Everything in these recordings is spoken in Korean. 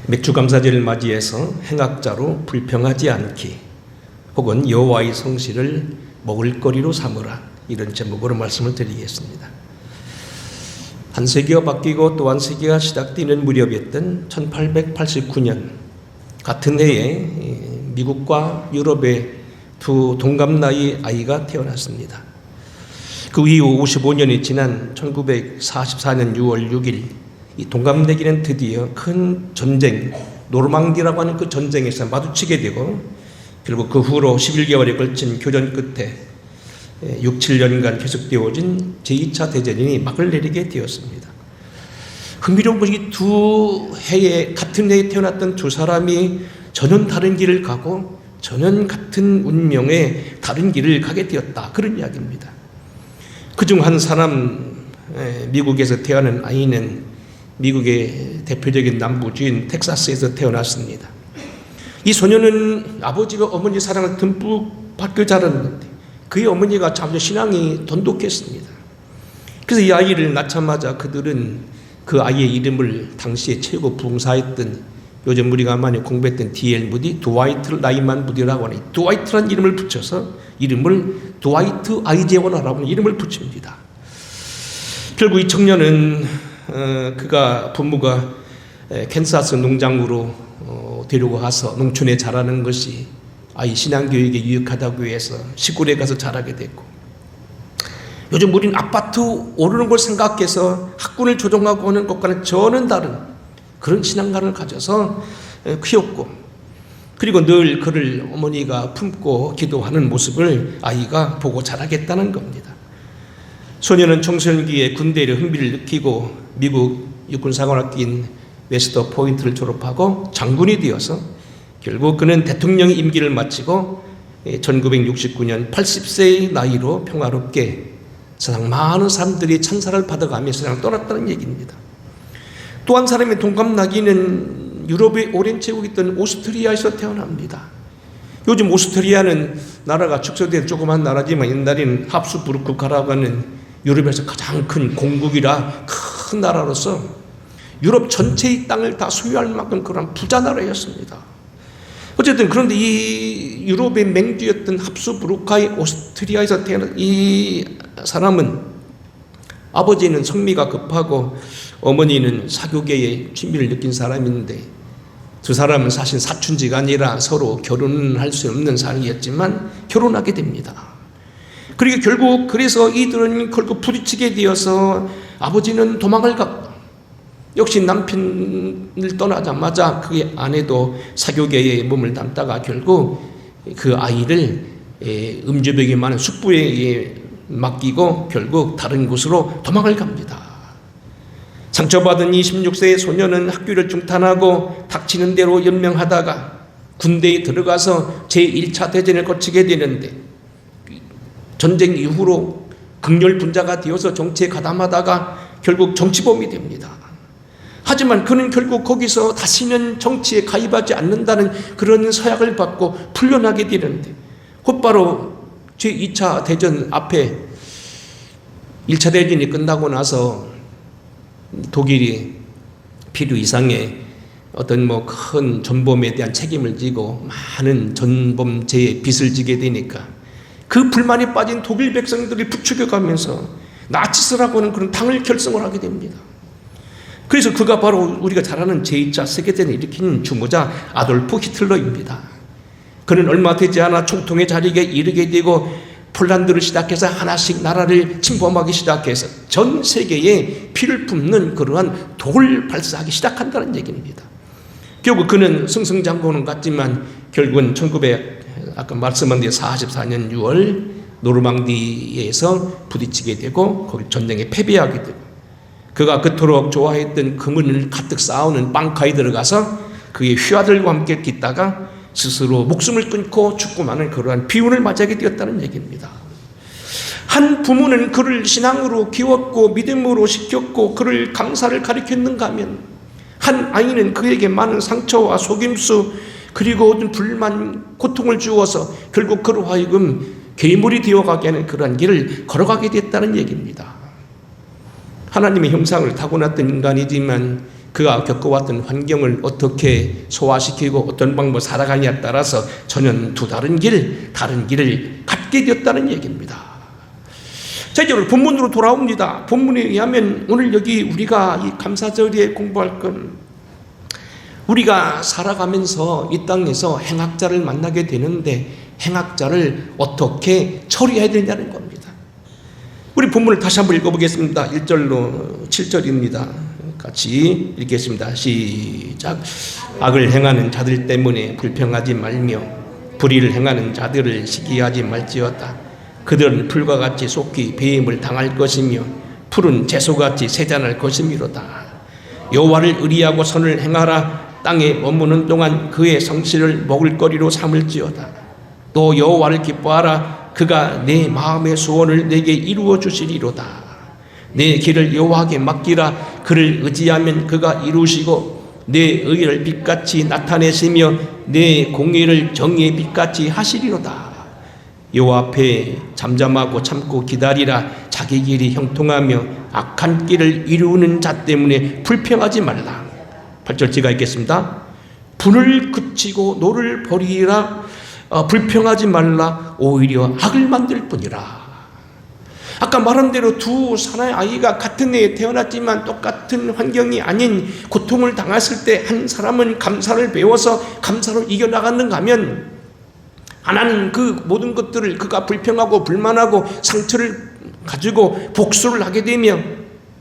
맥주감사절을 맞이해서 행악자로 불평하지 않기, 혹은 여호와의 성실을 먹을거리로 삼으라, 이런 제목으로 말씀을 드리겠습니다. 한 세기가 바뀌고 또 한 세기가 시작되는 무렵이었던 1889년 같은 해에 미국과 유럽의 두 동갑 나이 아이가 태어났습니다. 그 이후 55년이 지난 1944년 6월 6일 이 동갑내기는 드디어 큰 전쟁, 노르망디라고 하는 그 전쟁에서 마주치게 되고, 결국 그 후로 11개월에 걸친 교전 끝에 6, 7년간 계속되어진 제2차 대전이 막을 내리게 되었습니다. 흥미로운 것이 두 해에, 같은 해에 태어났던 두 사람이 전혀 다른 길을 가고 전혀 같은 운명의 다른 길을 가게 되었다, 그런 이야기입니다. 그중 한 사람, 미국에서 태어난 아이는 미국의 대표적인 남부주인 텍사스에서 태어났습니다. 이 소녀는 아버지와 어머니 사랑을 듬뿍 받고 자랐는데 그의 어머니가 참 신앙이 돈독했습니다. 그래서 이 아이를 낳자마자 그들은 그 아이의 이름을 당시에 최고 부흥사였던, 요즘 우리가 많이 공부했던 D.L. 무디, 드와이트 라이만 무디라고 하는 드와이트라는 이름을 붙여서 이름을 드와이트 아이제워너라고 하는 이름을 붙입니다. 결국 이 청년은 그가 부모가 캔사스 농장으로 데리고 가서 농촌에 자라는 것이 아이 신앙교육에 유익하다고 해서 시골에 가서 자라게 됐고, 요즘 우리는 아파트 오르는 걸 생각해서 학군을 조종하고 하는 것과는 전혀 다른 그런 신앙관을 가져서 키웠고, 그리고 늘 그를 어머니가 품고 기도하는 모습을 아이가 보고 자라겠다는 겁니다. 소녀는 청소년기에 군대에 흥미를 느끼고 미국 육군사관학교인 웨스트 포인트를 졸업하고 장군이 되어서 결국 그는 대통령의 임기를 마치고 1969년 80세의 나이로 평화롭게 세상 많은 사람들이 찬사를 받아가며 세상을 떠났다는 얘기입니다. 또 한 사람의 동갑나기는 유럽의 오랜 제국이 있던 오스트리아에서 태어납니다. 요즘 오스트리아는 나라가 축소된 조그만 나라지만 옛날에는 합스부르크가라고 하는 유럽에서 가장 큰 공국이라 큰 나라로서 유럽 전체의 땅을 다 소유할 만큼 그런 부자 나라였습니다. 어쨌든 그런데 이 유럽의 맹주였던 합스부르크의 오스트리아에서 태어난 이 사람은 아버지는 성미가 급하고 어머니는 사교계에 취미를 느낀 사람인데, 두 사람은 사실 사춘지간이라 서로 결혼을 할 수 없는 사이였지만 결혼하게 됩니다. 그리고 결국 그래서 이들은 결국 부딪히게 되어서 아버지는 도망을 갔고, 역시 남편을 떠나자마자 그의 아내도 사교계에 몸을 담다가 결국 그 아이를 음주병이 많은 숙부에게 맡기고 결국 다른 곳으로 도망을 갑니다. 상처받은 26세의 소녀는 학교를 중탄하고 닥치는 대로 연명하다가 군대에 들어가서 제1차 대전을 거치게 되는데, 전쟁 이후로 극렬분자가 되어서 정치에 가담하다가 결국 정치범이 됩니다. 하지만 그는 결국 거기서 다시는 정치에 가입하지 않는다는 그런 서약을 받고 풀려나게 되는데, 곧바로 제2차 대전 앞에 1차 대전이 끝나고 나서 독일이 필요 이상의 어떤 큰 전범에 대한 책임을 지고 많은 전범죄에 빚을 지게 되니까 그 불만이 빠진 독일 백성들이 부추겨가면서 나치스라고 하는 그런 당을 결성을 하게 됩니다. 그래서 그가 바로 우리가 잘 아는 제2차 세계대전을 일으킨 주모자 아돌프 히틀러입니다. 그는 얼마 되지 않아 총통의 자리에 이르게 되고 폴란드를 시작해서 하나씩 나라를 침범하기 시작해서 전 세계에 피를 뿜는 그러한 독을 발사하기 시작한다는 얘기입니다. 결국 그는 승승장구는 같지만 결국은 아까 말씀한 데 44년 6월 노르망디에서 부딪히게 되고 거기 전쟁에 패배하게 되고, 그가 그토록 좋아했던 금은을 가득 쌓아오는 빵카에 들어가서 그의 휘하들과 함께 깃다가 스스로 목숨을 끊고 죽고 마는 그러한 비운을 맞이하게 되었다는 얘기입니다. 한 부모는 그를 신앙으로 키웠고 믿음으로 시켰고 그를 감사를 가르쳤는가 하면, 한 아이는 그에게 많은 상처와 속임수 그리고 어떤 불만, 고통을 주어서 결국 그로 하여금 괴물이 되어가게 하는 그러한 길을 걸어가게 됐다는 얘기입니다. 하나님의 형상을 타고났던 인간이지만 그가 겪어왔던 환경을 어떻게 소화시키고 어떤 방법으로 살아가냐에 따라서 전혀 두 다른 길을 갖게 되었다는 얘기입니다. 자, 이제 본문으로 돌아옵니다. 본문에 의하면 오늘 여기 우리가 이 감사절에 공부할 건, 우리가 살아가면서 이 땅에서 행악자를 만나게 되는데 행악자를 어떻게 처리해야 되냐는 겁니다. 우리 본문을 다시 한번 읽어보겠습니다. 1절로 7절입니다. 같이 읽겠습니다. 시작. 악을 행하는 자들 때문에 불평하지 말며 불의를 행하는 자들을 시기하지 말지어다. 그들은 풀과 같이 속히 배임을 당할 것이며 푸른 채소같이 세잔할 것이미로다. 여호와를 의리하고 선을 행하라. 땅에 머무는 동안 그의 성실을 먹을거리로 삼을지어다. 또 여호와를 기뻐하라. 그가 내 마음의 소원을 내게 이루어 주시리로다. 내 길을 여호와께 맡기라. 그를 의지하면 그가 이루시고 내 의를 빛같이 나타내시며 내 공의를 정의의 빛같이 하시리로다. 여호와 앞에 잠잠하고 참고 기다리라. 자기 길이 형통하며 악한 길을 이루는 자 때문에 불평하지 말라. 8절 제가 읽겠습니다. 분을 그치고 노를 버리라. 불평하지 말라. 오히려 악을 만들 뿐이라. 아까 말한 대로 두 사나의 아이가 같은 해에 태어났지만 똑같은 환경이 아닌 고통을 당했을 때 한 사람은 감사를 배워서 감사로 이겨나갔는가 하면, 하나는 그 모든 것들을 그가 불평하고 불만하고 상처를 가지고 복수를 하게 되며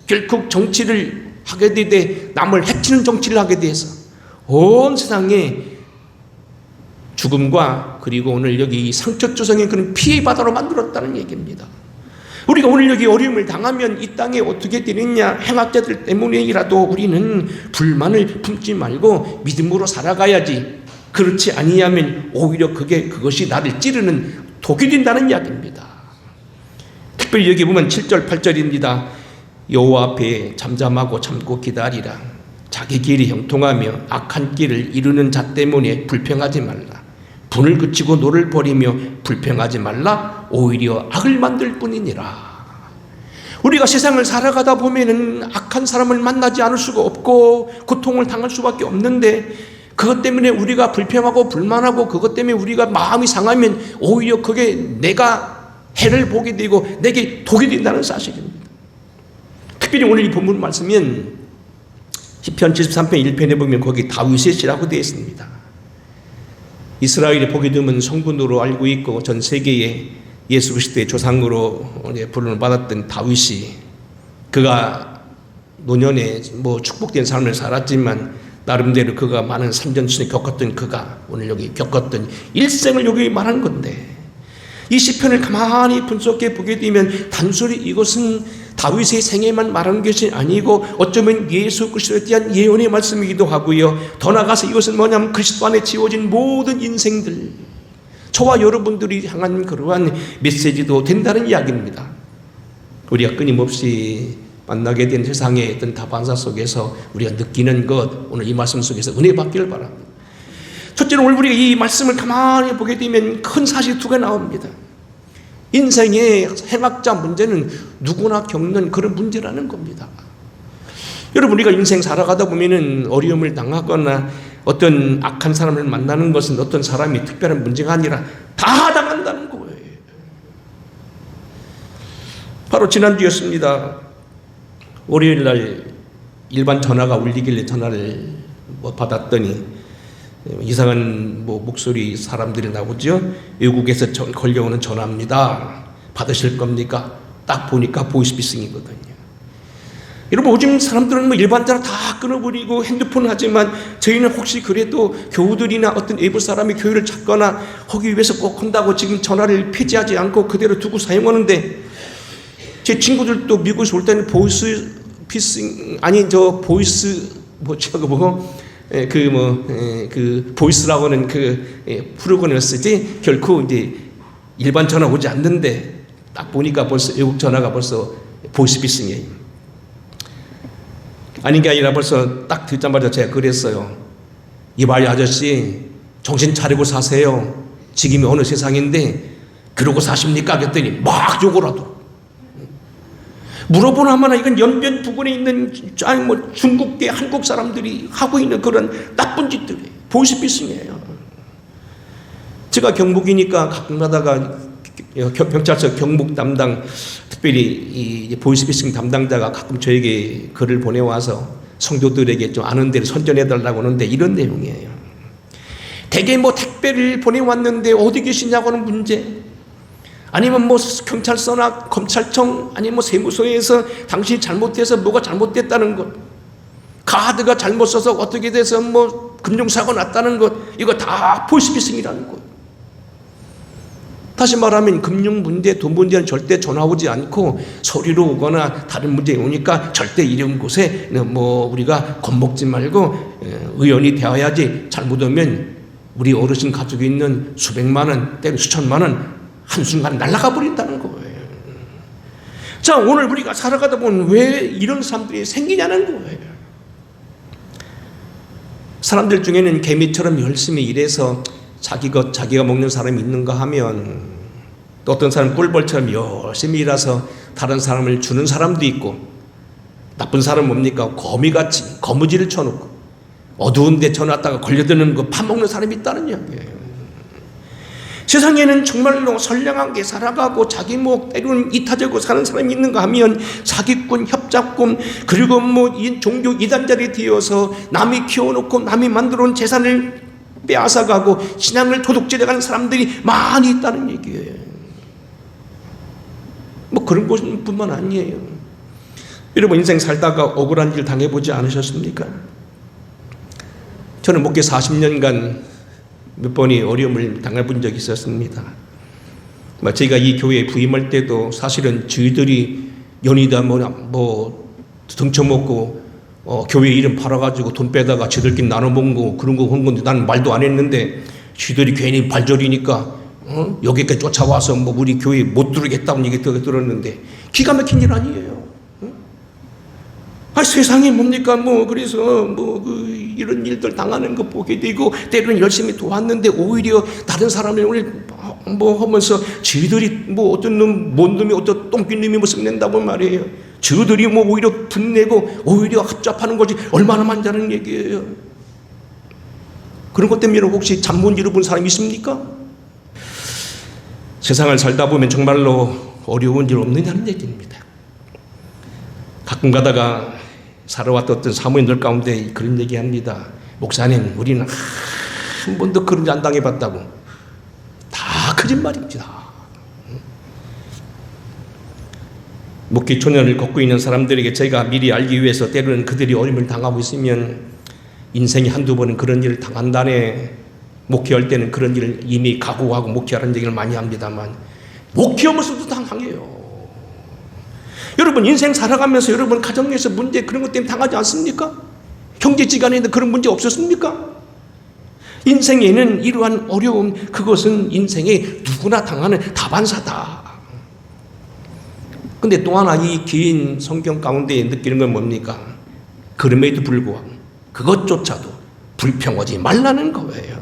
결국 정치를 하게 되되 남을 해치는 정치를 하게 돼서 온 세상에 죽음과 그리고 오늘 여기 상처투성인 그런 피해 바다로 만들었다는 얘기입니다. 우리가 오늘 여기 어려움을 당하면 이 땅에 어떻게 되느냐, 행악자들 때문에라도 우리는 불만을 품지 말고 믿음으로 살아가야지. 그렇지 아니하면 오히려 그것이 나를 찌르는 독이 된다는 이야기입니다. 특별히 여기 보면 7절 8절입니다. 여호와 앞에 잠잠하고 참고 기다리라. 자기 길이 형통하며 악한 길을 이루는 자 때문에 불평하지 말라. 분을 그치고 노를 버리며 불평하지 말라. 오히려 악을 만들 뿐이니라. 우리가 세상을 살아가다 보면은 악한 사람을 만나지 않을 수가 없고 고통을 당할 수밖에 없는데, 그것 때문에 우리가 불평하고 불만하고 그것 때문에 우리가 마음이 상하면 오히려 그게 내가 해를 보게 되고 내게 독이 된다는 사실입니다. 특별히 오늘 이 본문 말씀은 시편 73편 1편에 보면 거기 다윗의 시라고 되어 있습니다. 이스라엘이 보게 되면 성군으로 알고 있고 전 세계에 예수 그리스도의 조상으로 부름을 받았던 다윗이, 그가 노년에 축복된 삶을 살았지만 나름대로 그가 많은 산전수전을 겪었던 그가 오늘 여기 겪었던 일생을 여기 말한 건데, 이 시편을 가만히 분석해 보게 되면 단순히 이것은 다윗의 생애만 말하는 것이 아니고 어쩌면 예수 그리스도에 대한 예언의 말씀이기도 하고요. 더 나아가서 이것은 뭐냐면 그리스도 안에 지워진 모든 인생들, 저와 여러분들이 향한 그러한 메시지도 된다는 이야기입니다. 우리가 끊임없이 만나게 된 세상의 어떤 다반사 속에서 우리가 느끼는 것, 오늘 이 말씀 속에서 은혜 받기를 바랍니다. 첫째로 오늘 우리가 이 말씀을 가만히 보게 되면 큰 사실 두 개 나옵니다. 인생의 행악자 문제는 누구나 겪는 그런 문제라는 겁니다. 여러분, 우리가 인생 살아가다 보면은 어려움을 당하거나 어떤 악한 사람을 만나는 것은 어떤 사람이 특별한 문제가 아니라 다 당한다는 거예요. 바로 지난주였습니다. 월요일 날 일반 전화가 울리길래 전화를 받았더니 이상한 목소리 사람들이 나오죠. 외국에서 걸려오는 전화입니다. 받으실 겁니까? 딱 보니까 보이스피싱이거든요. 여러분, 요즘 사람들은 일반 전화 다 끊어버리고 핸드폰 하지만 저희는 혹시 그래도 교우들이나 어떤 외부 사람이 교회를 찾거나 하기 위해서 꼭 한다고 지금 전화를 폐지하지 않고 그대로 두고 사용하는데, 제 친구들도 미국에서 올 때는 보이스피싱 보이스라고 하는 프로그램을 쓰지 결코 이제 일반 전화 오지 않는데, 딱 보니까 벌써 외국 전화가 벌써 보이스피싱이에요. 아닌 게 아니라 벌써 딱 듣자마자 제가 그랬어요. 이봐요 아저씨, 정신 차리고 사세요. 지금이 어느 세상인데 그러고 사십니까? 그랬더니 막 욕을 하더라고요. 물어보나마나 이건 연변 부근에 있는 중국계 한국 사람들이 하고 있는 그런 나쁜 짓들이 보이스피싱이에요. 제가 경북이니까 가끔가다가 경찰서 경북 담당, 특별히 이 보이스피싱 담당자가 가끔 저에게 글을 보내와서 성도들에게 좀 아는 데를 선전해달라고 하는데 이런 내용이에요. 대개 택배를 보내왔는데 어디 계시냐고 하는 문제, 아니면 경찰서나 검찰청, 아니면 세무서에서 당신이 잘못해서 뭐가 잘못됐다는 것, 카드가 잘못 써서 어떻게 돼서 금융사고 났다는 것, 이거 다 보이스피싱이라는 것. 다시 말하면 금융 문제, 돈 문제는 절대 전화 오지 않고 서류로 오거나 다른 문제 오니까 절대 이런 곳에 우리가 겁먹지 말고 의원이 되어야지, 잘못 오면 우리 어르신 가족이 있는 수백만 원, 때로 수천만 원 한순간 날아가 버린다는 거예요. 자, 오늘 우리가 살아가다 보면 왜 이런 사람들이 생기냐는 거예요. 사람들 중에는 개미처럼 열심히 일해서 자기가 먹는 사람이 있는가 하면, 또 어떤 사람은 꿀벌처럼 열심히 일해서 다른 사람을 주는 사람도 있고, 나쁜 사람은 뭡니까? 거미같이 거무지를 쳐놓고 어두운 데 쳐놨다가 걸려드는 거 파먹는 사람이 있다는 이야기예요. 세상에는 정말로 선량하게 살아가고 자기 때로는 이타적으로 사는 사람이 있는가 하면 사기꾼, 협잡꾼, 그리고 종교 이단자리 되어서 남이 키워놓고 남이 만들어온 재산을 빼앗아가고 신앙을 도둑질해가는 사람들이 많이 있다는 얘기예요. 그런 것뿐만 아니에요. 여러분, 인생 살다가 억울한 일 당해보지 않으셨습니까? 저는 목회 40년간 몇 번의 어려움을 당해본 적이 있었습니다. 저희가 이 교회에 부임할 때도 사실은 저희들이 연이다 등쳐먹고 교회 이름 팔아가지고 돈 빼다가 저들끼리 나눠먹고 그런 거 한 건데 나는 말도 안 했는데, 저희들이 괜히 발저리니까 여기까지 쫓아와서 우리 교회 못 들어오겠다는 얘기 들었는데, 기가 막힌 일 아니에요. 세상에 뭡니까? 그래서 이런 일들 당하는 거 보게 되고, 때로는 열심히 도왔는데 오히려 다른 사람을 하면서 저희들이 어떤 놈, 뭔 놈이 어떤 똥낀 놈이 모습 낸다고 말이에요. 저들이 오히려 분내고 오히려 합잡하는 거지 얼마나 많다는 얘기예요. 그런 것 때문에 혹시 잠 못 이뤄본 사람이 있습니까? 세상을 살다 보면 정말로 어려운 일 없느냐는 얘기입니다. 가끔 가다가 살아왔던 어떤 사모님들 가운데 그런 얘기합니다. 목사님, 우리는 한 번도 그런 일 안 당해봤다고. 다 거짓말입니다. 목회 초년을 걷고 있는 사람들에게 저희가 미리 알기 위해서 때로는 그들이 어려움을 당하고 있으면 인생에 한두 번은 그런 일을 당한다네, 목회할 때는 그런 일을 이미 각오하고 목회하라는 얘기를 많이 합니다만, 목회하면서도 당해요. 여러분, 인생 살아가면서 여러분 가정에서 문제 그런 것 때문에 당하지 않습니까? 형제지간에도 그런 문제 없었습니까? 인생에는 이러한 어려움, 그것은 인생에 누구나 당하는 다반사다. 근데 또 하나 이 긴 성경 가운데 느끼는 건 뭡니까? 그럼에도 불구하고 그것조차도 불평하지 말라는 거예요.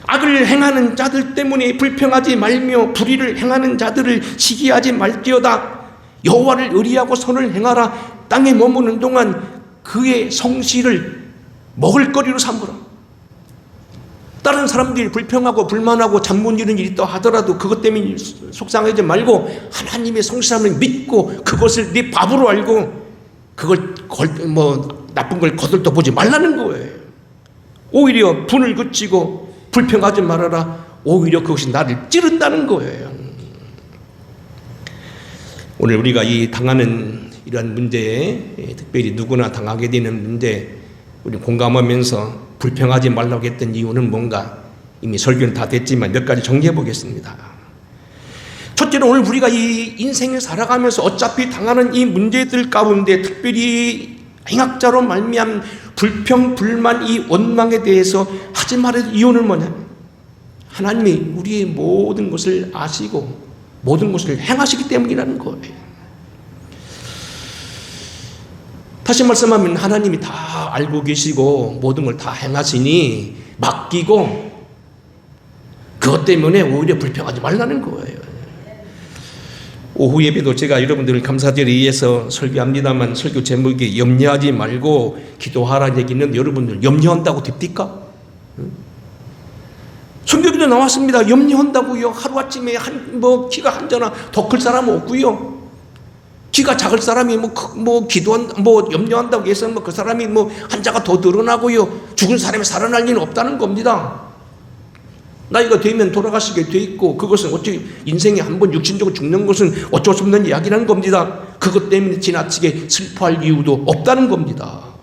악을 행하는 자들 때문에 불평하지 말며 불의를 행하는 자들을 시기하지 말지어다. 여호와를 의리하고 선을 행하라. 땅에 머무는 동안 그의 성실을 먹을거리로 삼으라. 다른 사람들이 불평하고 불만하고 잠 못 이루는 일이 있다 하더라도 그것 때문에 속상하지 말고 하나님의 성실함을 믿고 그것을 네 밥으로 알고 그걸 나쁜 걸 거들떠 보지 말라는 거예요. 오히려 분을 그치고 불평하지 말아라. 오히려 그것이 나를 찌른다는 거예요. 오늘 우리가 이 당하는 이러한 문제에, 특별히 누구나 당하게 되는 문제, 우리 공감하면서 불평하지 말라고 했던 이유는 뭔가 이미 설교는 다 됐지만 몇 가지 정리해 보겠습니다. 첫째는 오늘 우리가 이 인생을 살아가면서 어차피 당하는 이 문제들 가운데 특별히 행악자로 말미암은 불평, 불만, 이 원망에 대해서 하지 말아야 이유는 뭐냐면 하나님이 우리의 모든 것을 아시고 모든 것을 행하시기 때문이라는 거예요. 다시 말씀하면 하나님이 다 알고 계시고 모든 걸 다 행하시니 맡기고 그것 때문에 오히려 불평하지 말라는 거예요. 오후 예배도 제가 여러분들 감사절에 의해서 설교합니다만 설교 제목이 염려하지 말고 기도하라는 얘기는 여러분들 염려한다고 됩니까? 성경에도 나왔습니다. 염려한다고요. 하루아침에 키가 한자나 더 클 사람은 없고요. 키가 작을 사람이 염려한다고 해서 그 사람이 한자가 더 늘어나고요. 죽은 사람이 살아날 리는 없다는 겁니다. 나이가 되면 돌아가시게 돼 있고 그것은 어찌 인생에 한 번 육신적으로 죽는 것은 어쩔 수 없는 이야기라는 겁니다. 그것 때문에 지나치게 슬퍼할 이유도 없다는 겁니다.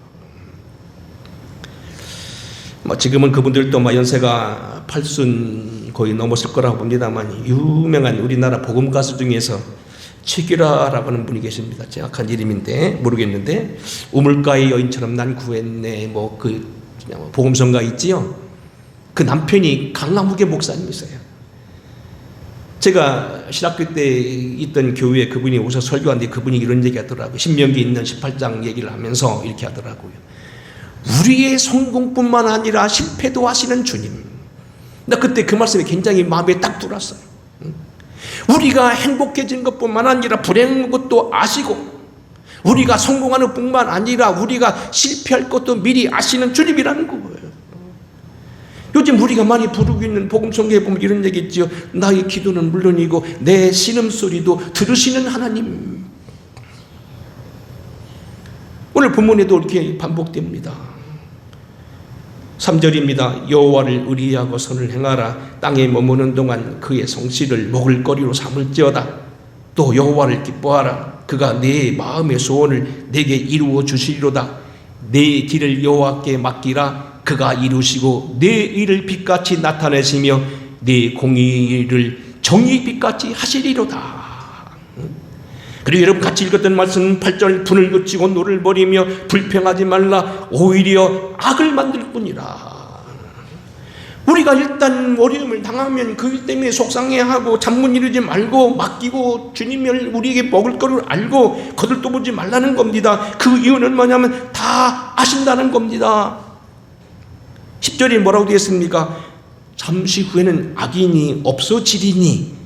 지금은 그분들도 연세가 80 거의 넘었을 거라고 봅니다만 유명한 우리나라 복음 가수 중에서 최규라라고 하는 분이 계십니다. 정확한 이름인데 모르겠는데 우물가의 여인처럼 난 구했네 복음성가 있지요. 그 남편이 강남후계 목사님이세요. 제가 신학교 때 있던 교회에 그분이 오셔서 설교하는데 그분이 이런 얘기 하더라고요. 신명기 있는 18장 얘기를 하면서 이렇게 하더라고요. 우리의 성공뿐만 아니라 실패도 하시는 주님. 나 그때 그 말씀이 굉장히 마음에 딱 들었어요. 우리가 행복해진 것뿐만 아니라 불행한 것도 아시고 우리가 성공하는 뿐만 아니라 우리가 실패할 것도 미리 아시는 주님이라는 거예요. 요즘 우리가 많이 부르고 있는 복음성경에 보면 이런 얘기 있죠. 나의 기도는 물론이고 내 신음소리도 들으시는 하나님. 오늘 본문에도 이렇게 반복됩니다. 3절입니다. 여호와를 의리하고 선을 행하라. 땅에 머무는 동안 그의 성실을 먹을거리로 삼을지어다. 또 여호와를 기뻐하라. 그가 내 마음의 소원을 내게 이루어 주시리로다. 내 길을 여호와께 맡기라. 그가 이루시고 내 일을 빛같이 나타내시며 내 공의를 정의 빛같이 하시리로다. 그리고 여러분 같이 읽었던 말씀 8절 분을 그치고 노를 버리며 불평하지 말라. 오히려 악을 만들 뿐이라. 우리가 일단 어려움을 당하면 그 때문에 속상해하고 잠문 이루지 말고 맡기고 주님이 우리에게 먹을 거를 알고 거들떠보지 말라는 겁니다. 그 이유는 뭐냐면 다 아신다는 겁니다. 10절에 뭐라고 되어 있습니까? 잠시 후에는 악인이 없어지리니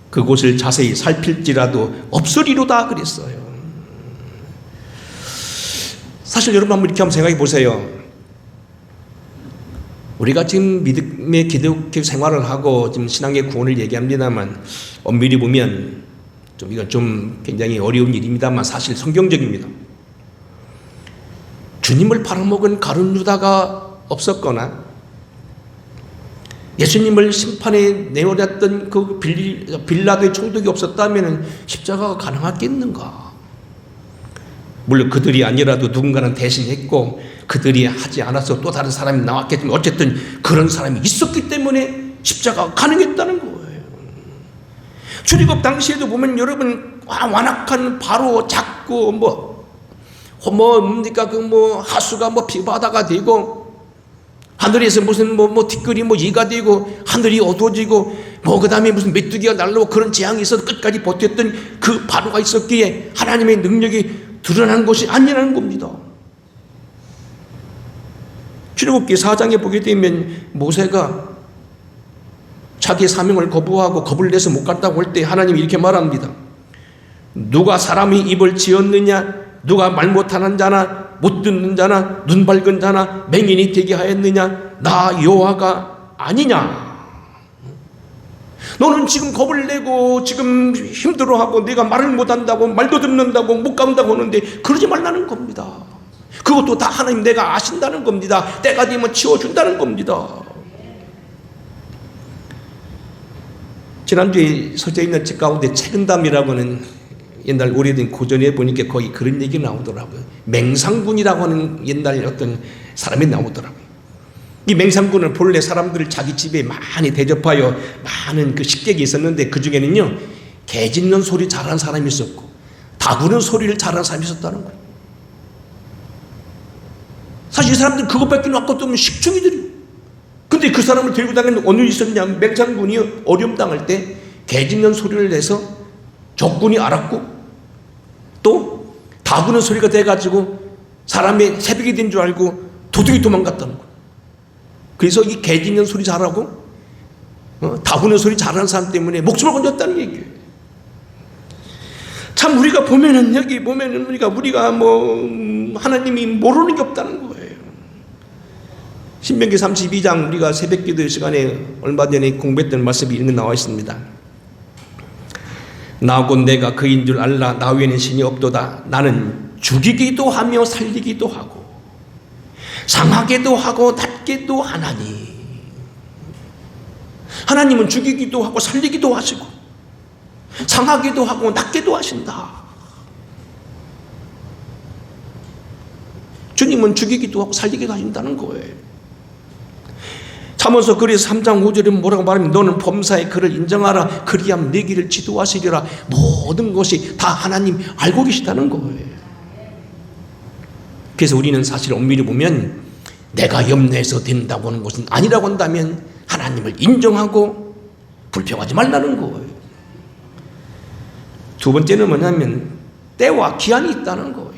그곳을 자세히 살필지라도 없으리로다 그랬어요. 사실 여러분 한번 이렇게 한번 생각해 보세요. 우리가 지금 믿음의 기독교 생활을 하고 지금 신앙의 구원을 얘기합니다만 엄밀히 보면 이건 좀 굉장히 어려운 일입니다만 사실 성경적입니다. 주님을 팔아먹은 가룟 유다가 없었거나 예수님을 심판에 내어놨던 그 빌라도의 총독이 없었다면 십자가가 가능하겠는가? 물론 그들이 아니라도 누군가는 대신했고 그들이 하지 않아서 또 다른 사람이 나왔겠지만 어쨌든 그런 사람이 있었기 때문에 십자가가 가능했다는 거예요. 출애굽 당시에도 보면 여러분 완악한 바로 작고 하수가 비바다가 되고 하늘에서 무슨 티끌이 이가 되고 하늘이 어두워지고 그 다음에 무슨 메뚜기가 날라오고 그런 재앙이 있어서 끝까지 버텼던 그 바로가 있었기에 하나님의 능력이 드러난 것이 아니라는 겁니다. 출애굽기 4장에 보게 되면 모세가 자기 사명을 거부하고 겁을 내서 못 갔다고 할 때 하나님이 이렇게 말합니다. 누가 사람이 입을 지었느냐? 누가 말 못하는 자나 못 듣는 자나 눈 밝은 자나 맹인이 되게 하였느냐? 나 여호와가 아니냐? 너는 지금 겁을 내고 지금 힘들어하고 내가 말을 못한다고 말도 듣는다고 못 간다고 하는데 그러지 말라는 겁니다. 그것도 다 하나님 내가 아신다는 겁니다. 때가 되면 치워준다는 겁니다. 지난주에 서져 있는 책 가운데 책은담이라고는 옛날 오래된 고전에 보니까 거의 그런 얘기 나오더라고요. 맹상군이라고 하는 옛날 어떤 사람이 나오더라고요. 이 맹상군은 본래 사람들을 자기 집에 많이 대접하여 많은 그 식객이 있었는데 그 중에는요 개 짖는 소리 잘하는 사람이 있었고 다구는 소리를 잘하는 사람이 있었다는 거예요. 사실 이 사람들은 그것밖에 없거든요. 식충이들이. 근데 그 사람을 데리고 다니는 어느 있었냐? 맹상군이 어려움 당할 때 개 짖는 소리를 내서 적군이 알았고 또 다구는 소리가 돼가지고 사람의 새벽이 된 줄 알고 도둑이 도망갔다는 거예요. 그래서 이 개 짖는 소리 잘하고 다구는 소리 잘하는 사람 때문에 목숨을 건졌다는 얘기예요. 참 우리가 보면은 여기 보면은 우리가 하나님이 모르는 게 없다는 거예요. 신명기 32장 우리가 새벽기도 시간에 얼마 전에 공부했던 말씀이 이런 게 나와 있습니다. 나 곧 내가 그인 줄 알라. 나 외에는 신이 없도다. 나는 죽이기도 하며 살리기도 하고 상하게도 하고 낫게도 하나니. 하나님은 죽이기도 하고 살리기도 하시고 상하기도 하고 낫게도 하신다. 주님은 죽이기도 하고 살리기도 하신다는 거예요. 잠언서 그래서 3장 5절에 뭐라고 말하면 너는 범사의 그를 인정하라. 그리하면 내 길을 지도하시리라. 모든 것이 다 하나님 알고 계시다는 거예요. 그래서 우리는 사실 엄밀히 보면 내가 염려해서 된다고 하는 것은 아니라고 한다면 하나님을 인정하고 불평하지 말라는 거예요. 두 번째는 뭐냐면 때와 기한이 있다는 거예요.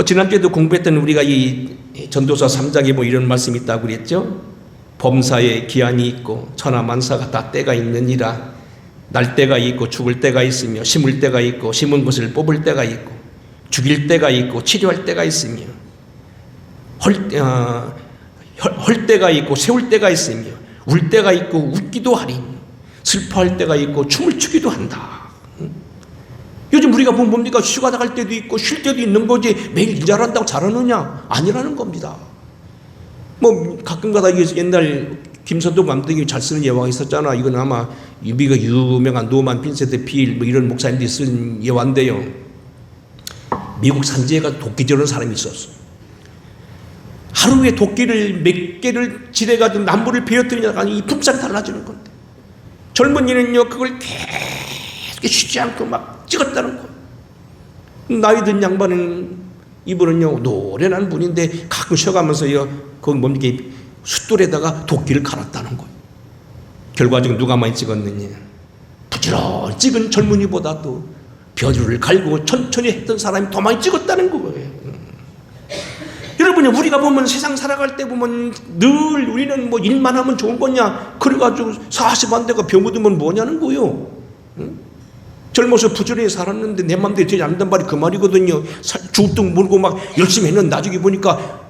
지난주에도 공부했던 우리가 이 전도서 3장에 이런 말씀이 있다고 그랬죠. 범사에 기한이 있고 천하만사가 다 때가 있느니라. 날 때가 있고 죽을 때가 있으며 심을 때가 있고 심은 것을 뽑을 때가 있고 죽일 때가 있고 치료할 때가 있으며 헐 때가 있고 세울 때가 있으며 울 때가 있고 웃기도 하리니 슬퍼할 때가 있고 춤을 추기도 한다. 요즘 우리가 보면 뭡니까? 휴가 나갈 때도 있고 쉴 때도 있는 거지 매일 일 잘한다고 잘하느냐? 아니라는 겁니다. 가끔가다 옛날 김선동 감독이 잘 쓰는 예화가 있었잖아. 이건 아마 우리가 유명한 노만 빈센트 필 이런 목사님들이 쓴 예화인데요. 미국 산지에 가서 도끼 지르는 사람이 있었어. 하루에 도끼를 몇 개를 지뢰가지고 나무를 베어뜨리니까 이 품살이 달라지는 건데 젊은이는요 그걸 계속 쉬지 않고 막 찍었다는 거예요. 나이 든 양반은 이분은요 노련한 분인데 가끔 쉬어가면서요 거기 뭡니까 숫돌에다가 도끼를 갈았다는 거예요. 결과적으로 누가 많이 찍었느냐? 부지런히 찍은 젊은이보다도 벼슬을 갈고 천천히 했던 사람이 더 많이 찍었다는 거예요. 여러분이 우리가 보면 세상 살아갈 때 보면 늘 우리는 일만 하면 좋은 거냐? 그래가지고 40안 대가 병 얻으면 뭐냐는 거예요. 젊어서 부지런히 살았는데 내 맘대로 되지 않는단 말이 그 말이거든요. 주둥 물고 막 열심히 했는데 나중에 보니까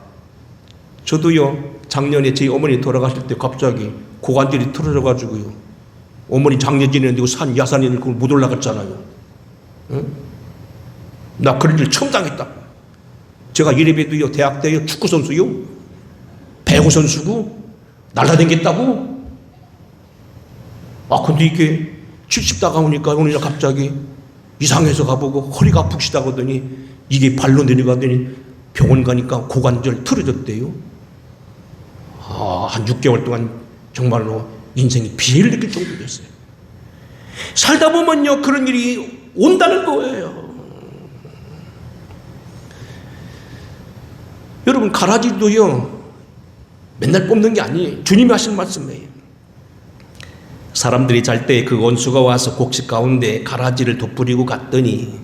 저도요 작년에 저희 어머니 돌아가실 때 갑자기 고관절이 틀어져가지고요 어머니 장례 지내는데 산 야산에 그걸 못 올라갔잖아요. 나 그런 일 처음 당했다. 제가 이래봬도요 대학 때요 축구 선수요 배구 선수고 날라다녔다고. 근데 이게 70 다가오니까 어느 날 갑자기 이상해서 가보고 허리가 아프시다고 하더니 이게 발로 내려가더니 병원 가니까 고관절 틀어졌대요. 한 6개월 동안 정말로 인생이 비애를 느낄 정도였어요. 살다 보면요 그런 일이 온다는 거예요. 여러분 가라지도요 맨날 뽑는 게 아니에요. 주님이 하신 말씀이에요. 사람들이 잘 때 그 원수가 와서 곡식 가운데 가라지를 돋부리고 갔더니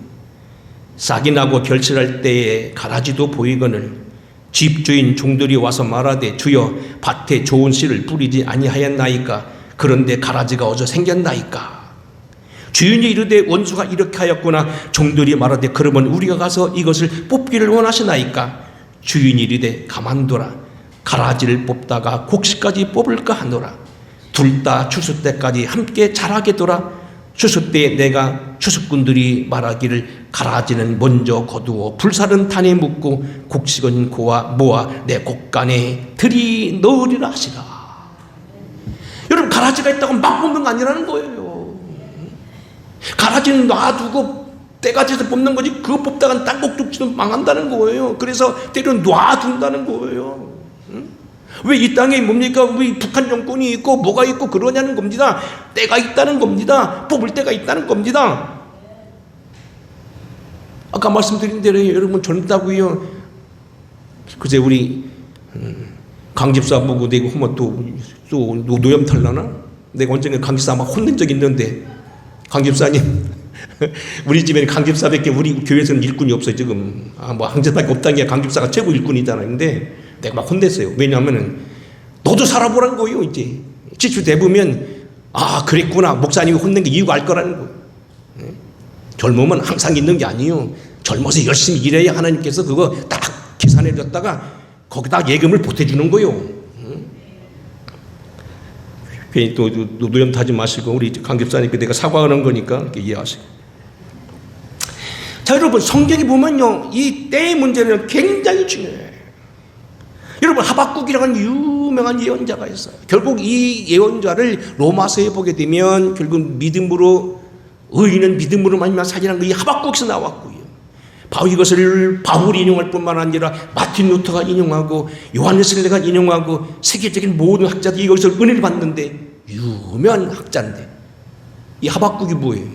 싹이 나고 결실할 때에 가라지도 보이거늘 집주인 종들이 와서 말하되 주여 밭에 좋은 씨를 뿌리지 아니하였나이까. 그런데 가라지가 어서 생겼나이까. 주인이 이르되 원수가 이렇게 하였구나. 종들이 말하되 그러면 우리가 가서 이것을 뽑기를 원하시나이까. 주인이 이르되 가만둬라. 가라지를 뽑다가 곡식까지 뽑을까 하노라. 둘 다 추수 때까지 함께 자라게 둬라. 추수 때에 내가 추수꾼들이 말하기를 가라지는 먼저 거두어 불살은 단에 묻고 곡식은 모아 내 곡간에 들이 넣으리라 하시라. 여러분 가라지가 있다고 막 뽑는 거 아니라는 거예요. 가라지는 놔두고 때가 돼서 뽑는 거지 그거 뽑다가 땅콩죽지도 망한다는 거예요. 그래서 때로는 놔둔다는 거예요. 왜 이 땅에 뭡니까? 우리 북한 정권이 있고 뭐가 있고 그러냐는 겁니다. 때가 있다는 겁니다. 뽑을 때가 있다는 겁니다. 아까 말씀드린 대로 여러분 젊다고요. 그제 우리 강집사 보고 내가 하면 또 노염 탈라나? 내가 언젠가 강집사 막 혼낸 적이 있는데 강집사님 우리 집에는 강집사밖에 우리 교회에서는 일꾼이 없어요 지금. 강집사밖에 없다는 게 강집사가 최고 일꾼이잖아요. 근데 내가 막 혼냈어요. 왜냐하면은 너도 살아보라는 거예요. 이제 70 돼 보면 그랬구나. 목사님이 혼낸 게 이유가 알 거라는 거예요. 젊으면 항상 있는 게 아니에요. 젊어서 열심히 일해야 하나님께서 그거 딱 계산해 줬다가 거기다 예금을 보태주는 거요. 괜히 또 노염 타지 마시고 우리 강집사님께 내가 사과하는 거니까 이렇게 이해하세요. 자, 여러분, 성경에 보면요, 이 때의 문제는 굉장히 중요해요. 여러분, 하박국이라는 유명한 예언자가 있어요. 결국 이 예언자를 로마서에 보게 되면 결국 믿음으로, 의인은 믿음으로 말미암아 살리라는 이 하박국에서 나왔고요. 바로 이것을 바울이 인용할 뿐만 아니라 마틴 루터가 인용하고 요한 웨슬리가 인용하고 세계적인 모든 학자들이 이것을 은혜를 받는데, 유명한 학자인데 이 하박국이 뭐예요?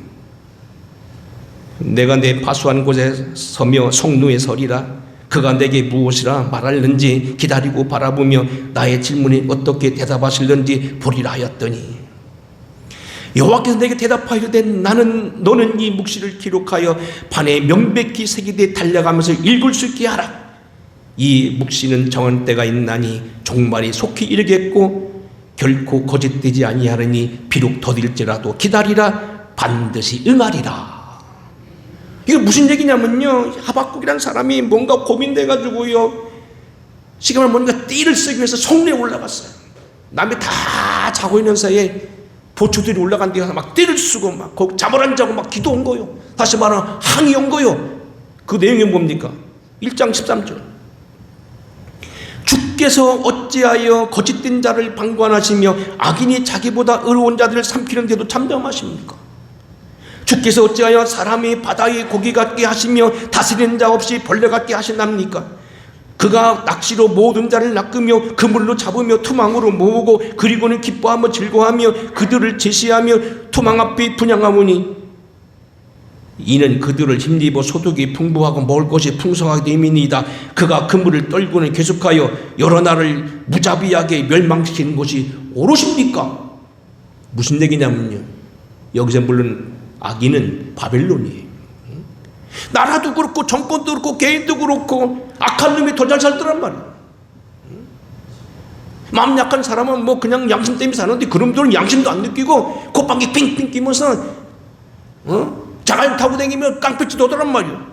내가 내 파수한 곳에 서며 성루에 서리라. 그가 내게 무엇이라 말할는지 기다리고 바라보며 나의 질문에 어떻게 대답하실는지 보리라 하였더니, 여호와께서 내게 대답하여되 너는 이 묵시를 기록하여 판에 명백히 새기되 달려가면서 읽을 수 있게 하라. 이 묵시는 정한 때가 있나니 종말이 속히 이르겠고 결코 거짓되지 아니하리니 비록 더딜지라도 기다리라. 반드시 응하리라. 이게 무슨 얘기냐면요, 하박국이라는 사람이 뭔가 고민돼가지고요, 지금은 뭔가 띠를 쓰기 위해서 성내에 올라갔어요. 남이 다 자고 있는 사이에 보초들이 올라간 데가 막 띠를 쓰고 막 잠을 안 자고 막 기도 온 거요. 다시 말하면 항의 온 거요. 그 내용이 뭡니까? 1장 13절. 주께서 어찌하여 거짓된 자를 방관하시며 악인이 자기보다 의로운 자들을 삼키는 데도 잠잠하십니까? 주께서 어찌하여 사람이 바다의 고기 같게 하시며 다스리는 자 없이 벌레 같게 하신답니까? 그가 낚시로 모든 자를 낚으며 그물로 잡으며 투망으로 모으고 그리고는 기뻐하며 즐거워하며 그들을 제시하며 투망 앞에 분양하오니 이는 그들을 힘입어 소득이 풍부하고 먹을 것이 풍성하게 됨이니이다. 그가 그물을 떨고는 계속하여 여러 나라를 무자비하게 멸망시키는 것이 옳으십니까? 무슨 얘기냐면요, 여기서 물론 악인은 바벨론이에요. 나라도 그렇고 정권도 그렇고 개인도 그렇고 악한 놈이 더 잘 살더란 말이에요. 마음 약한 사람은 뭐 그냥 양심 때문에 사는데 그런 분들은 양심도 안 느끼고 콧방귀 핑핑 끼면서 자갈 타고 다니며 깡패짓도 하더란 말이에요.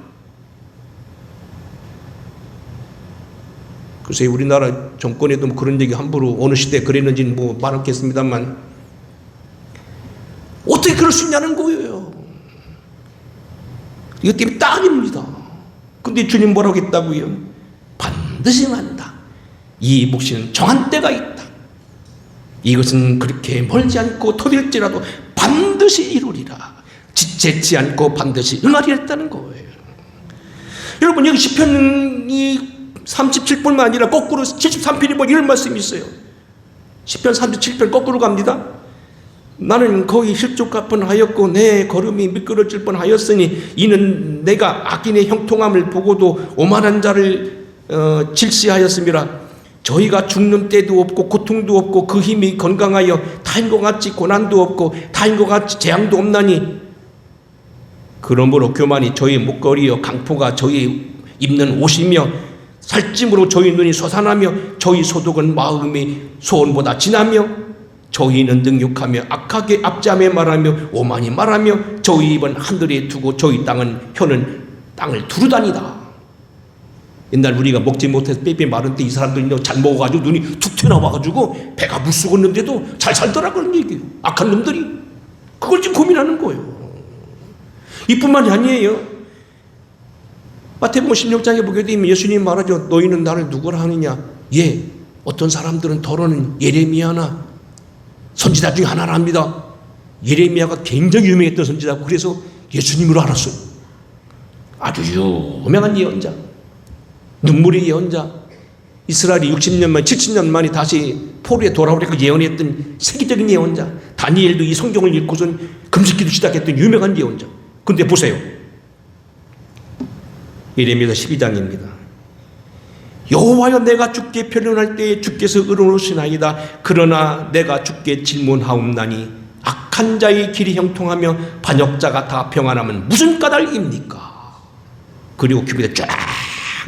글쎄 우리나라 정권에도 뭐 그런 얘기 함부로 어느 시대에 그랬는지는 뭐 말없겠습니다만 어떻게 그럴 수 있냐는 거예요. 이것 때문에 딱입니다. 근데 주님 뭐라고 했다고요? 반드시 한다. 이 묵시는 정한 때가 있다. 이것은 그렇게 멀지 않고 더딜지라도 반드시 이루리라. 지체치 않고 반드시 응하리 했다는 거예요. 여러분 여기 시편이 37편만 아니라 거꾸로 73편이 뭐 이런 말씀이 있어요. 시편 37편 거꾸로 갑니다. 나는 거의 실족할 뻔하였고 내 걸음이 미끄러질 뻔하였으니 이는 내가 악인의 형통함을 보고도 오만한 자를 질시하였음이라. 저희가 죽는 때도 없고 고통도 없고 그 힘이 건강하여 타인과 같이 고난도 없고 타인과 같이 재앙도 없나니 그러므로 교만이 저희 목걸이여 강포가 저희 입는 옷이며 살찜으로 저희 눈이 솟아나며 저희 소득은 마음이 소원보다 진하며 저희는 능욕하며 악하게 압제하며 말하며 오만히 말하며 저희 입은 하늘에 두고 저희 땅은 혀는 땅을 두루다니다. 옛날 우리가 먹지 못해서 빼빼 마른 때 이 사람들이 잘 먹어가지고 눈이 툭 튀어나와가지고 배가 불쑥었는데도 잘 살더라 그런 얘기예요. 악한 놈들이 그걸 지금 고민하는 거예요. 이뿐만이 아니에요. 마태복음 16장에 보게 되면 예수님 말하죠. 너희는 나를 누구라 하느냐. 예, 어떤 사람들은 더러는 예레미야나 선지자 중에 하나라 합니다. 예레미야가 굉장히 유명했던 선지자고 그래서 예수님으로 알았어요. 아주 유명한 예언자, 눈물의 예언자. 이스라엘이 60년 만에 70년 만에 다시 포로에 돌아오려고 예언했던 세계적인 예언자. 다니엘도 이 성경을 읽고선 금식기도 시작했던 유명한 예언자. 근데 보세요. 예레미야 12장입니다. 여호와여 내가 주께 변론할 때에 주께서 의로우시나이다. 그러나 내가 주께 질문하옵나니 악한 자의 길이 형통하며 반역자가 다 평안하면 무슨 까닭입니까? 그리고 규비가 쫙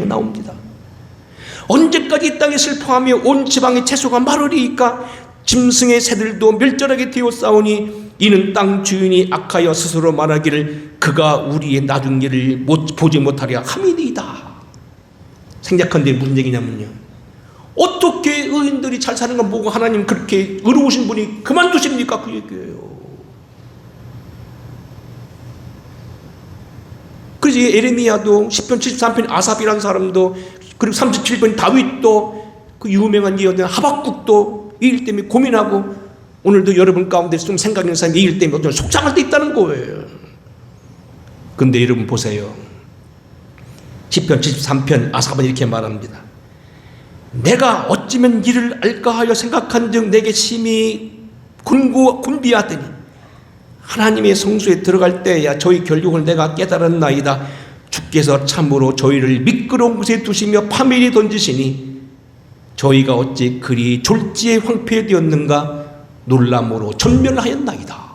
나옵니다. 언제까지 이 땅에 슬퍼하며 온 지방의 채소가 마르리이까? 짐승의 새들도 멸절하게 되어 싸우니 이는 땅 주인이 악하여 스스로 말하기를 그가 우리의 나중 일을 보지 못하리라 함이니이다. 생략한데 무슨 얘기냐면요, 어떻게 의인들이 잘 사는 걸 보고 하나님 그렇게 의로우신 분이 그만두십니까? 그 얘기예요. 그래서 에레미야도 10편 73편 아삽이라는 사람도, 그리고 37편 다윗도, 그 유명한 예언자 하박국도 이 일 때문에 고민하고, 오늘도 여러분 가운데 좀 생각하는 사람이 이 일 때문에 속상할 때 있다는 거예요. 근데 여러분 보세요. 10편 73편 아삽은 이렇게 말합니다. 내가 어찌면 이를 알까 하여 생각한 즉 내게 심히 곤비하더니 하나님의 성소에 들어갈 때야 저희 결국을 내가 깨달았나이다. 주께서 참으로 저희를 미끄러운 곳에 두시며 파멸이 던지시니 저희가 어찌 그리 졸지에 황폐되었는가 놀람으로 전멸하였나이다.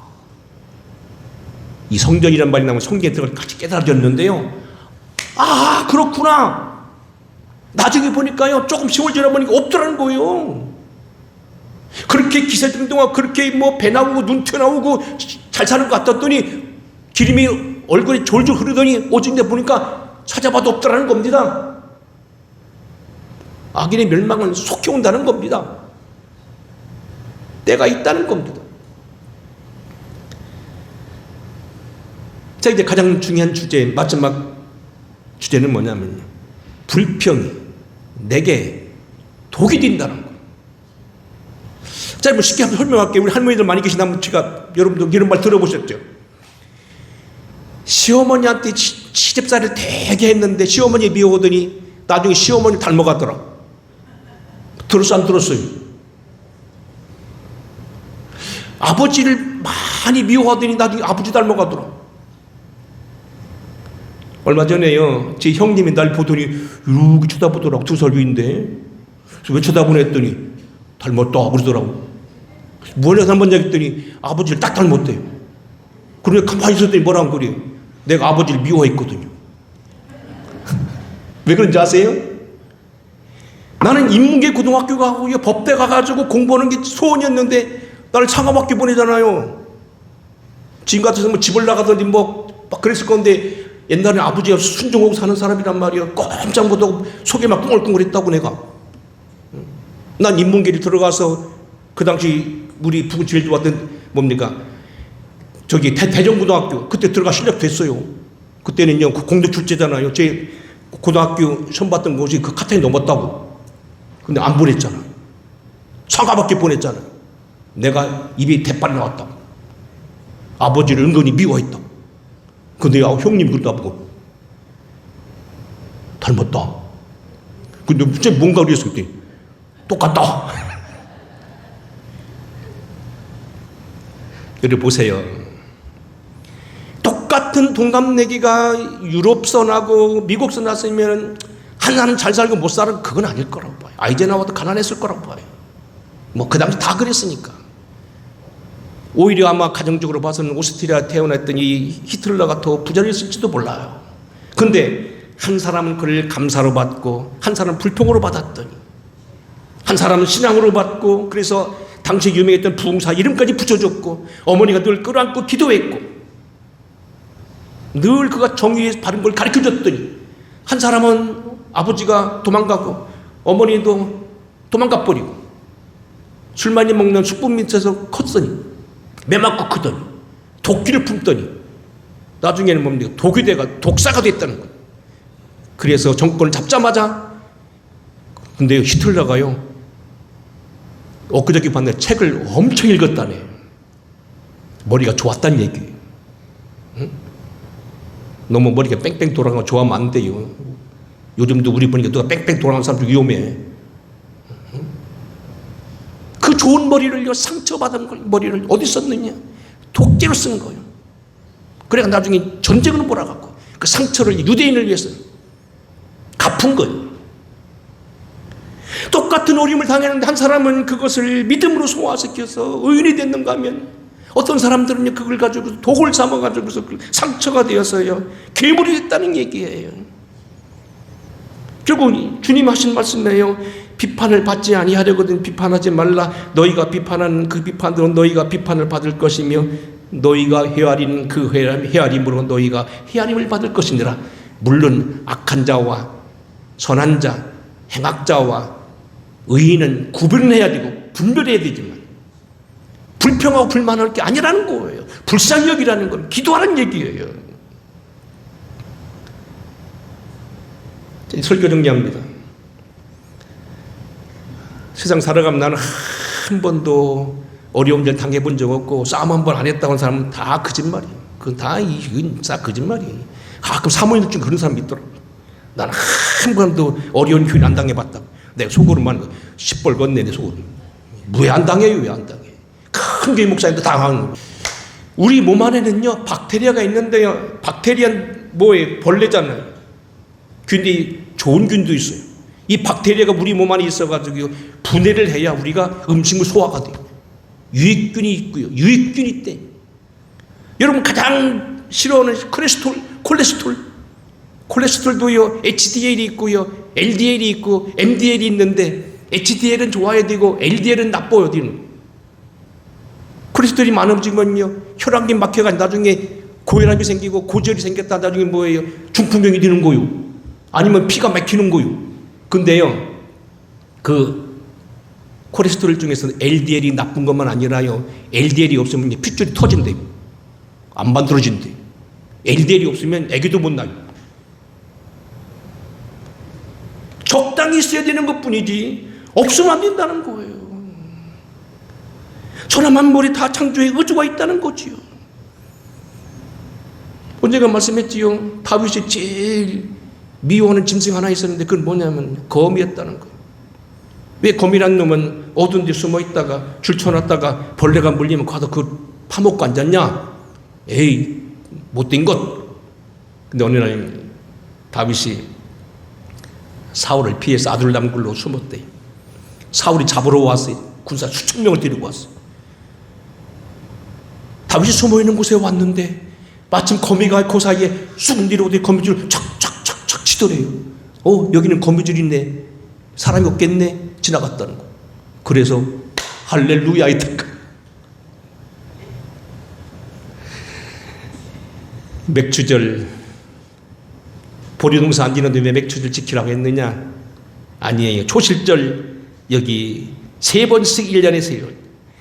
이 성전이란 말이 나오면 성경에 들어갈 때 같이 깨달아졌는데요, 아 그렇구나, 나중에 보니까요 조금 세월 지나보니까 없더라는 거예요. 그렇게 기세등등하고 그렇게 뭐 배 나오고 눈 튀어나오고 잘 사는 것 같았더니 기름이 얼굴에 졸졸 흐르더니 오직내 보니까 찾아봐도 없더라는 겁니다. 악인의 멸망은 속히 온다는 겁니다. 때가 있다는 겁니다. 자, 이제 가장 중요한 주제, 마지막 주제는 뭐냐면요, 불평이 내게 독이 된다는 거예요. 자, 뭐 쉽게 한번 설명할게요. 우리 할머니들 많이 계시다면 제가 여러분도 이런 말 들어보셨죠? 시어머니한테 시집살이를 되게 했는데 시어머니 미워하더니 나중에 시어머니 닮아가더라. 들었어 안 들었어요? 아버지를 많이 미워하더니 나중에 아버지 닮아가더라. 얼마 전에요, 제 형님이 날 보더니 이렇게 쳐다보더라고. 2살 위인데 왜 쳐다보나 했더니 닮았다 그러더라고. 뭐냐 닮았냐 했더니 아버지를 딱 닮았대요. 그러니까 가만히 있었더니 뭐라고 그래요? 내가 아버지를 미워했거든요. 왜 그런지 아세요? 나는 인문계 고등학교 가고 법대 가가지고 공부하는 게 소원이었는데 나를 상암학교 보내잖아요. 지금 같아서 뭐 집을 나가든지 뭐 막 그랬을 건데, 옛날에 아버지가 순종하고 사는 사람이란 말이야. 꼼짝 못하고 속에 막 꿍얼꿍얼했다고 내가. 난 인문계를 들어가서 그 당시 우리 부근 제일 좋았던 뭡니까? 저기 대전고등학교 그때 들어가 실력 됐어요. 그때는요 공대 출제잖아요. 제 고등학교 시험 봤던 곳이 그 카텐이 넘었다고. 근데 안 보냈잖아. 상가밖에 보냈잖아. 내가 입에 대빨이 나왔다고. 아버지를 은근히 미워했다고. 근데 형님 그러다 보고 닮았다. 근데 진짜 뭔가 그랬을 때 똑같다. 여기 보세요. 똑같은 동갑내기가 유럽선하고 미국선 났으면 하나는 잘 살고 못 살은 그건 아닐 거라고 봐요. 아이젠하워도 가난했을 거라고 봐요. 뭐 그 당시 다 그랬으니까. 오히려 아마 가정적으로 봐서는 오스트리아 태어났던 이 히틀러가 더 부자였을지도 몰라요. 근데 한 사람은 그를 감사로 받고 한 사람은 불통으로 받았더니 한 사람은 신앙으로 받고, 그래서 당시 유명했던 부흥사 이름까지 붙여줬고, 어머니가 늘 끌어안고 기도했고, 늘 그가 정의에 바른 걸 가르쳐줬더니, 한 사람은 아버지가 도망가고 어머니도 도망가 버리고 술 많이 먹는 숯불 밑에서 컸으니 매 맞고 크더니 도끼를 품더니 나중에는 뭡니까? 독이 돼가 독사가 됐다는 거예요. 그래서 정권을 잡자마자, 근데 히틀러가요 엊그저께 봤는데 책을 엄청 읽었다네. 머리가 좋았다는 얘기예요. 응? 너무 머리가 뺑뺑 돌아가는 거 좋아하면 안 돼요. 요즘도 우리 보니까 누가 뺑뺑 돌아가는 사람 좀 위험해. 응? 그 좋은 머리를 상처받은 머리를 어디 썼느냐? 독재로 쓴 거예요. 그래가 나중에 전쟁을 몰아갖고 그 상처를 유대인을 위해서 갚은 거예요. 똑같은 어려움을 당했는데 한 사람은 그것을 믿음으로 소화시켜서 의인이 됐는가 하면, 어떤 사람들은 그걸 가지고 독을 삼아가지고 상처가 되어서요 괴물이 됐다는 얘기예요. 결국 주님 하신 말씀이에요. 비판을 받지 아니하려거든 비판하지 말라. 너희가 비판하는 그 비판으로 너희가 비판을 받을 것이며 너희가 헤아리는 그 헤아림으로 너희가 헤아림을 받을 것이니라. 물론 악한 자와 선한 자, 행악자와 의인은 구분해야 되고 분별해야 되지만 불평하고 불만할 게 아니라는 거예요. 불쌍히 여기라는 건 기도하는 얘기예요. 설교 정리합니다. 세상 살아가면 나는 한 번도 어려운 일 당해본 적 없고 싸움 한 번 안 했다고 하는 사람은 다 거짓말이에요. 그건 다 거짓말이에요. 가끔 사모님들 중에 그런 사람이 있더라고요. 나는 한 번도 어려운 교인 안 당해봤다고. 내가 속으로만 시뻘건네 내 속으로. 왜 안 당해요? 왜 안 당해? 큰 교회 목사님도 당하는 거예요. 우리 몸 안에는요 박테리아가 있는데요. 박테리아는 뭐예요? 벌레잖아요. 근데 좋은 균도 있어요. 이 박테리아가 우리 몸 안에 있어가지고 분해를 해야 우리가 음식물 소화가 돼요. 유익균이 있고요. 유익균이 있대. 여러분 가장 싫어하는 콜레스테롤도요 HDL이 있고요, LDL이 있고 MDL이 있는데 HDL은 좋아야 되고 LDL은 나빠요. 콜레스테롤이 많아지면요 혈압이 막혀가지고 나중에 고혈압이 생기고 고지혈이 생겼다 나중에 뭐예요? 중풍병이 되는 거요. 아니면 피가 막히는 거요. 근데요 그 콜레스테롤 중에서 LDL이 나쁜 것만 아니라요 LDL이 없으면 핏줄이 터진대요. 안 만들어진대요. LDL이 없으면 애기도 못 나요. 적당히 있어야 되는 것뿐이지 없으면 안 된다는 거예요. 천하 만물이 다 창조에 의주가 있다는 거지요. 언제가 말씀했지요. 다윗이 제일 미워하는 짐승 하나 있었는데 그건 뭐냐면 거미였다는 거예요. 왜 거미란 놈은 어두운 데 숨어 있다가 줄 쳐놨다가 벌레가 물리면 가서 그 파먹고 앉았냐? 에이 못된 것. 근데 어느 날 다윗이 사울을 피해서 아둘람굴로 숨었대요. 사울이 잡으러 왔어요. 군사 수천 명을 데리고 왔어요. 다윗이 숨어있는 곳에 왔는데 마침 거미가 그 사이에 쑥 내려오더니 거미줄을 척척척척 치더래요. 여기는 거미줄이 있네. 사람이 없겠네. 지나갔다는 거. 그래서 할렐루야 이때까 맥추절 보리농사 안 지는데 왜 맥추절 지키라고 했느냐? 아니에요. 초실절 여기 3번씩 1년에 3번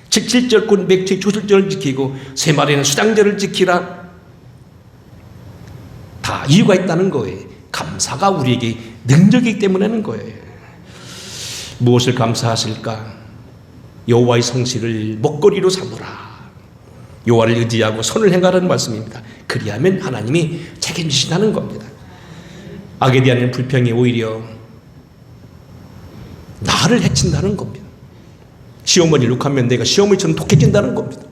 77절꾼 맥추의 초실절을 지키고 새말에는 수장절을 지키라. 다 이유가 있다는 거예요. 감사가 우리에게 능력이기 때문에는 거예요. 무엇을 감사하실까? 여호와의 성실을 먹거리로 삼으라. 여호와를 의지하고 선을 행하라는 말씀입니다. 그리하면 하나님이 책임지신다는 겁니다. 악에 대한 불평이 오히려 나를 해친다는 겁니다. 시어머니를 욕하면 내가 시어머니처럼 독해진다는 겁니다.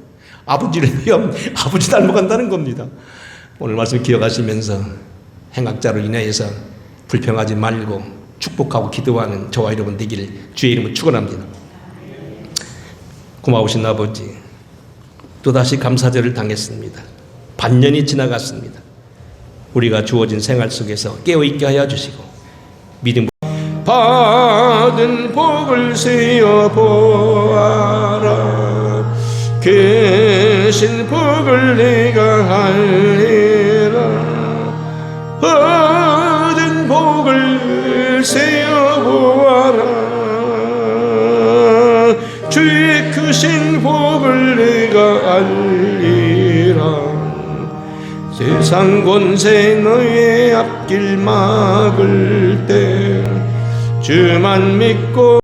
아버지를 위하면 아버지 닮아간다는 겁니다. 오늘 말씀 기억하시면서 행악자로 인하여서 불평하지 말고 축복하고 기도하는 저와 여러분 되기를 주의 이름으로 축원합니다. 고마우신 아버지, 또다시 감사절을 당했습니다. 반년이 지나갔습니다. 우리가 주어진 생활 속에서 깨어있게 하여 주시고 믿음 받은 복을 세어 보아라. 계신 복을 내가 알리라. 받은 복을 세어 보아라. 주의 크신 복을 내가 알리라. 세상 권세 너의 앞길 막을 때 주만 믿고